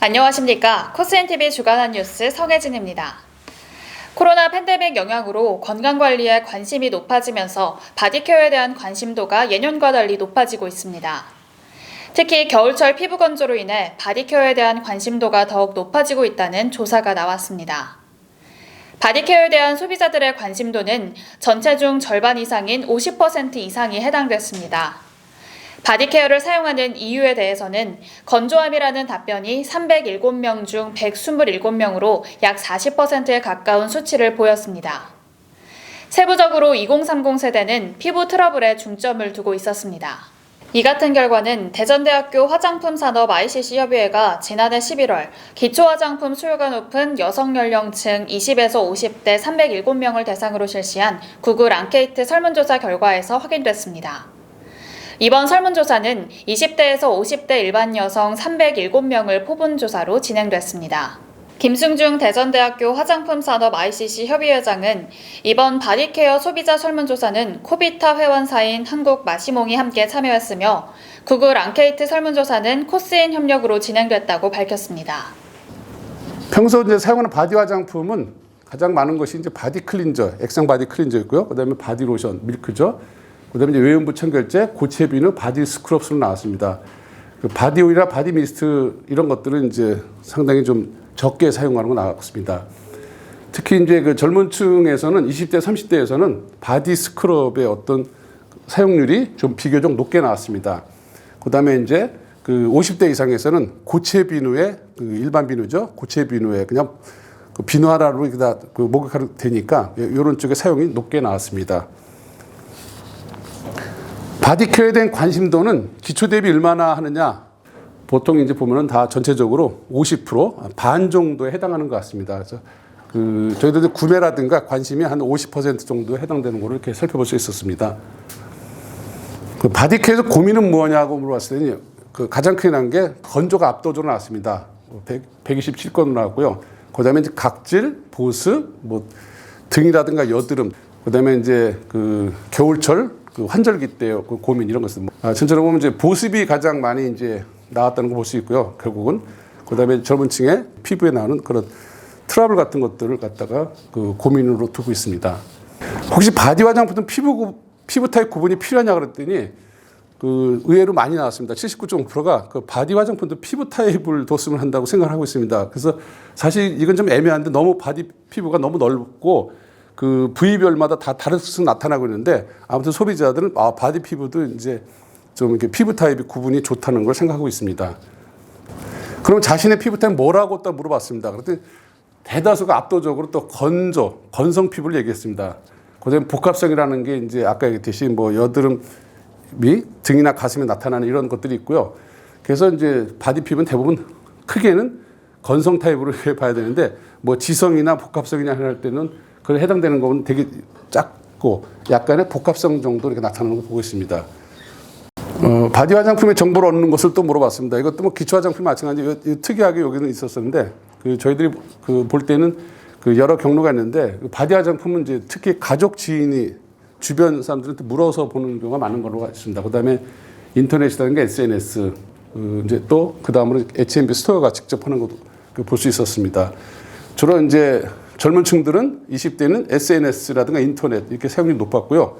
안녕하십니까. 코스앤TV 주간한 뉴스 성혜진입니다. 코로나 팬데믹 영향으로 건강관리에 관심이 높아지면서 바디케어에 대한 관심도가 예년과 달리 높아지고 있습니다. 특히 겨울철 피부 건조로 인해 바디케어에 대한 관심도가 더욱 높아지고 있다는 조사가 나왔습니다. 바디케어에 대한 소비자들의 관심도는 전체 중 절반 이상인 50% 이상이 해당됐습니다. 바디케어를 사용하는 이유에 대해서는 건조함이라는 답변이 307명 중 127명으로 약 40%에 가까운 수치를 보였습니다. 세부적으로 2030 세대는 피부 트러블에 중점을 두고 있었습니다. 이 같은 결과는 대전대학교 화장품산업 ICC 협의회가 지난해 11월 기초화장품 수요가 높은 여성 연령층 20에서 50대 307명을 대상으로 실시한 구글 앙케이트 설문조사 결과에서 확인됐습니다. 이번 설문조사는 20대에서 50대 일반 여성 307명을 포분 조사로 진행됐습니다. 김승중 대전대학교 화장품산업 ICC 협의회장은 이번 바디케어 소비자 설문조사는 코비타 회원사인 한국 마시몽이 함께 참여했으며 구글 앙케이트 설문조사는 코스인 협력으로 진행됐다고 밝혔습니다. 평소 이제 사용하는 바디 화장품은 가장 많은 것이 이제 바디 클린저, 액상 바디 클린저 있고요. 그다음에 바디 로션, 밀크죠. 그다음에 이제 외연부 청결제, 고체 비누, 바디 스크럽으로 나왔습니다. 그 바디 오일이나 바디 미스트 이런 것들은 이제 상당히 좀 적게 사용하는 거 나왔습니다. 특히 이제 그 젊은 층에서는 20대, 30대에서는 바디 스크럽의 어떤 사용률이 좀 비교적 높게 나왔습니다. 그다음에 이제 그 50대 이상에서는 고체 비누에 그 일반 비누죠. 고체 비누에 그냥 그 비누 하나로 다 그 목욕하면 되니까 이런 쪽의 사용이 높게 나왔습니다. 바디케어에 대한 관심도는 기초 대비 얼마나 하느냐? 보통 이제 보면은 다 전체적으로 50%, 반 정도에 해당하는 것 같습니다. 그래서 그 저희들 구매라든가 관심이 한 50% 정도에 해당되는 걸로 이렇게 살펴볼 수 있었습니다. 그 바디케어에서 고민은 뭐냐고 물어봤을 때는 그 가장 크게 난 게 건조가 압도적으로 나왔습니다. 127건으로 나왔고요. 그다음에 이제 각질, 보습, 뭐 등이라든가 여드름, 그다음에 이제 그 겨울철 그 환절기 때 그 고민 이런 것들 전체적으로 보면 이제 보습이 가장 많이 이제 나왔다는 거 볼 수 있고요. 결국은 그다음에 젊은층의 피부에 나오는 그런 트러블 같은 것들을 갖다가 그 고민으로 두고 있습니다. 혹시 바디 화장품은 피부 타입 구분이 필요하냐 그랬더니 그 의외로 많이 나왔습니다. 79.5%가 그 바디 화장품도 피부 타입을 뒀으면 한다고 생각을 하고 있습니다. 그래서 사실 이건 좀 애매한데 너무 바디 피부가 너무 넓고 그 부위별마다 다 다른 것으로 나타나고 있는데 아무튼 소비자들은 바디 피부도 이제 좀 이렇게 피부 타입이 구분이 좋다는 걸 생각하고 있습니다. 그럼 자신의 피부 타입 뭐라고 또 물어봤습니다. 그랬더니 대다수가 압도적으로 또 건성 피부를 얘기했습니다. 그다음에 복합성이라는 게 이제 아까 얘기했듯이 뭐 여드름이 등이나 가슴에 나타나는 이런 것들이 있고요. 그래서 이제 바디 피부는 대부분 크게는 건성 타입으로 봐야 되는데 뭐 지성이나 복합성이냐 할 때는 그 해당되는 건 되게 작고 약간의 복합성 정도 이렇게 나타나는 걸 보고 있습니다. 바디 화장품의 정보를 얻는 것을 또 물어봤습니다. 이것도 뭐 기초 화장품 마찬가지 특이하게 여기는 있었었는데 그 저희들이 그 볼 때는 그 여러 경로가 있는데 바디 화장품은 이제 특히 가족 지인이 주변 사람들한테 물어서 보는 경우가 많은 걸로 있습니다. 그다음에 인터넷이라든가 SNS 이제 또 그 다음으로 H&B 스토어가 직접 하는 것도 볼 수 있었습니다. 주로 이제 젊은 층들은 20대는 SNS라든가 인터넷 이렇게 사용률이 높았고요.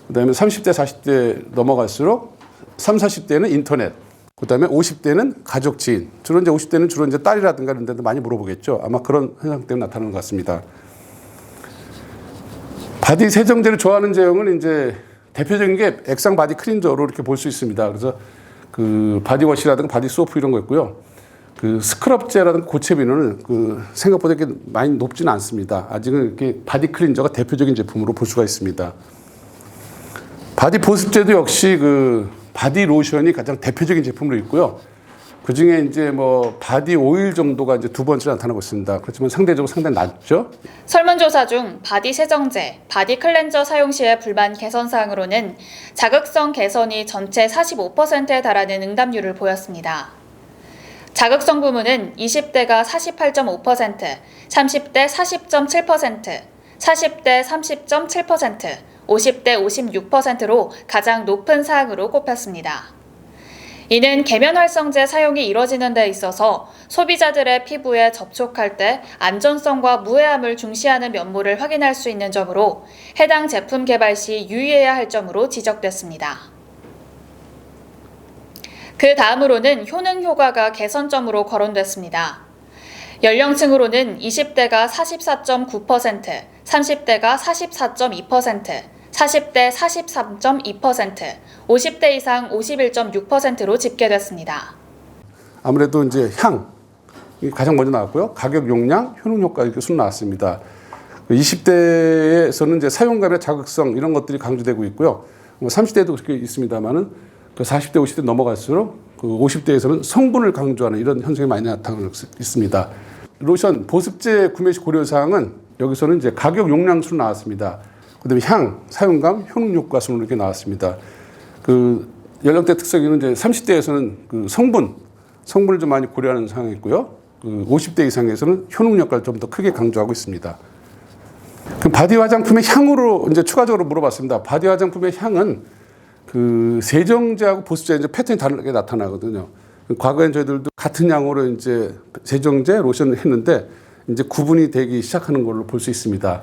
그다음에 30대, 40대 넘어갈수록 30, 40대는 인터넷, 그다음에 50대는 가족 지인, 주로 이제 50대는 주로 이제 딸이라든가 이런 데도 많이 물어보겠죠. 아마 그런 현상 때문에 나타나는 것 같습니다. 바디 세정제를 좋아하는 제형은 이제 대표적인 게 액상 바디 클린저로 이렇게 볼 수 있습니다. 그래서 그 바디워시라든가 바디 소프 이런 거 있고요. 그 스크럽제라든가 고체 비누는 그 생각보다 이렇게 많이 높지는 않습니다. 아직은 이렇게 바디 클린저가 대표적인 제품으로 볼 수가 있습니다. 바디 보습제도 역시 그 바디 로션이 가장 대표적인 제품으로 있고요. 그 중에 이제 뭐 바디 오일 정도가 이제 두 번째로 나타나고 있습니다. 그렇지만 상대적으로 상당히 낮죠. 설문조사 중 바디 세정제, 바디 클렌저 사용 시의 불만 개선 사항으로는 자극성 개선이 전체 45%에 달하는 응답률을 보였습니다. 자극성 부문은 20대가 48.5%, 30대 40.7%, 40대 30.7%, 50대 56%로 가장 높은 사항으로 꼽혔습니다. 이는 계면활성제 사용이 이뤄지는 데 있어서 소비자들의 피부에 접촉할 때 안전성과 무해함을 중시하는 면모를 확인할 수 있는 점으로 해당 제품 개발 시 유의해야 할 점으로 지적됐습니다. 그 다음으로는 효능 효과가 개선점으로 거론됐습니다. 연령층으로는 20대가 44.9%, 30대가 44.2%, 40대 43.2%, 50대 이상 51.6%로 집계됐습니다. 아무래도 이제 향이 가장 먼저 나왔고요. 가격, 용량, 효능 효과 이렇게 순 나왔습니다. 20대에서는 이제 사용감의 자극성 이런 것들이 강조되고 있고요. 30대도 그렇게 있습니다만은 그 40대, 50대 넘어갈수록 그 50대에서는 성분을 강조하는 이런 현상이 많이 나타나고 있습니다. 로션, 보습제 구매 시 고려사항은 여기서는 이제 가격, 용량 순 나왔습니다. 그다음에 향, 사용감, 효능 효과 순으로 이렇게 나왔습니다. 그 연령대 특성에는 이제 30대에서는 그 성분을 좀 많이 고려하는 상황이 있고요. 그 50대 이상에서는 효능 효과를 좀 더 크게 강조하고 있습니다. 그 바디 화장품의 향으로 이제 추가적으로 물어봤습니다. 바디 화장품의 향은 그 세정제하고 보습제 이제 패턴이 다르게 나타나거든요. 과거엔 저희들도 같은 양으로 이제 세정제, 로션을 했는데 이제 구분이 되기 시작하는 걸로 볼 수 있습니다.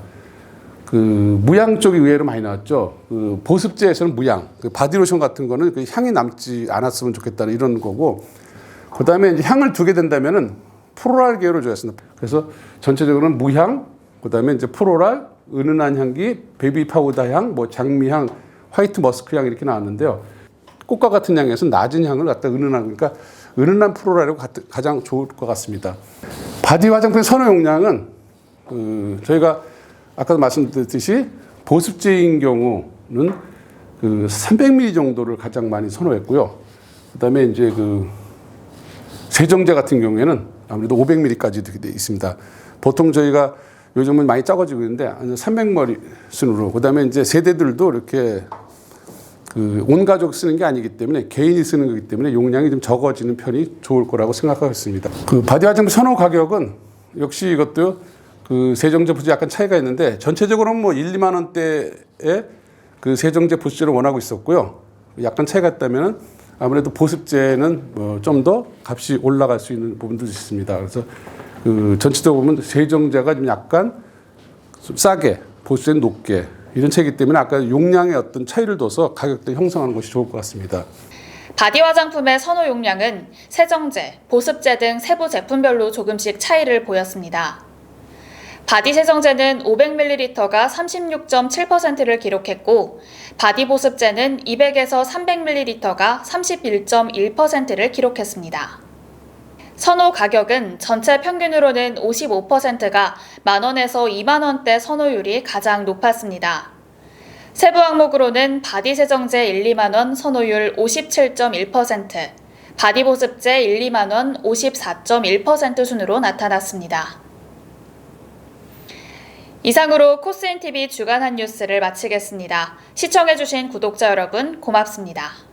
그 무향 쪽이 의외로 많이 나왔죠. 그 보습제에서는 무향, 그 바디로션 같은 거는 그 향이 남지 않았으면 좋겠다는 이런 거고, 그 다음에 이제 향을 두게 된다면은 프로랄 계열을 좋아했습니다. 그래서 전체적으로는 무향, 그 다음에 이제 프로랄, 은은한 향기, 베이비 파우더 향, 뭐 장미향, 화이트 머스크 향 이렇게 나왔는데요. 꽃과 같은 향에서 낮은 향을 갖다 은은한, 그러니까 은은한 프로랄이 가장 좋을 것 같습니다. 바디 화장품 선호 용량은 그 저희가 아까도 말씀드렸듯이 보습제인 경우는 그 300ml 정도를 가장 많이 선호했고요. 그다음에 이제 그 세정제 같은 경우에는 아무래도 500ml까지 되게 돼 있습니다. 보통 저희가 요즘은 많이 작아지고 있는데 300ml 순으로. 그다음에 이제 세대들도 이렇게 그 온 가족 쓰는 게 아니기 때문에 개인이 쓰는 거기 때문에 용량이 좀 적어지는 편이 좋을 거라고 생각하고 있습니다. 그 바디 화장품 선호 가격은 역시 이것도 그 세정제 보습제 약간 차이가 있는데 전체적으로는 뭐 1, 2만 원대의 그 세정제 보습제를 원하고 있었고요. 약간 차이가 있다면 아무래도 보습제는 뭐 좀 더 값이 올라갈 수 있는 부분도 있습니다. 그래서 그 전체적으로 보면 세정제가 좀 약간 좀 싸게, 보습제는 높게 이런 차이기 때문에 아까 용량의 어떤 차이를 둬서 가격대 형성하는 것이 좋을 것 같습니다. 바디 화장품의 선호 용량은 세정제, 보습제 등 세부 제품별로 조금씩 차이를 보였습니다. 바디 세정제는 500ml가 36.7%를 기록했고, 바디 보습제는 200에서 300ml가 31.1%를 기록했습니다. 선호 가격은 전체 평균으로는 55%가 만원에서 2만원대 선호율이 가장 높았습니다. 세부 항목으로는 바디 세정제 1, 2만원 선호율 57.1%, 바디 보습제 1, 2만원 54.1% 순으로 나타났습니다. 이상으로 코스인TV 주간 한 뉴스를 마치겠습니다. 시청해주신 구독자 여러분 고맙습니다.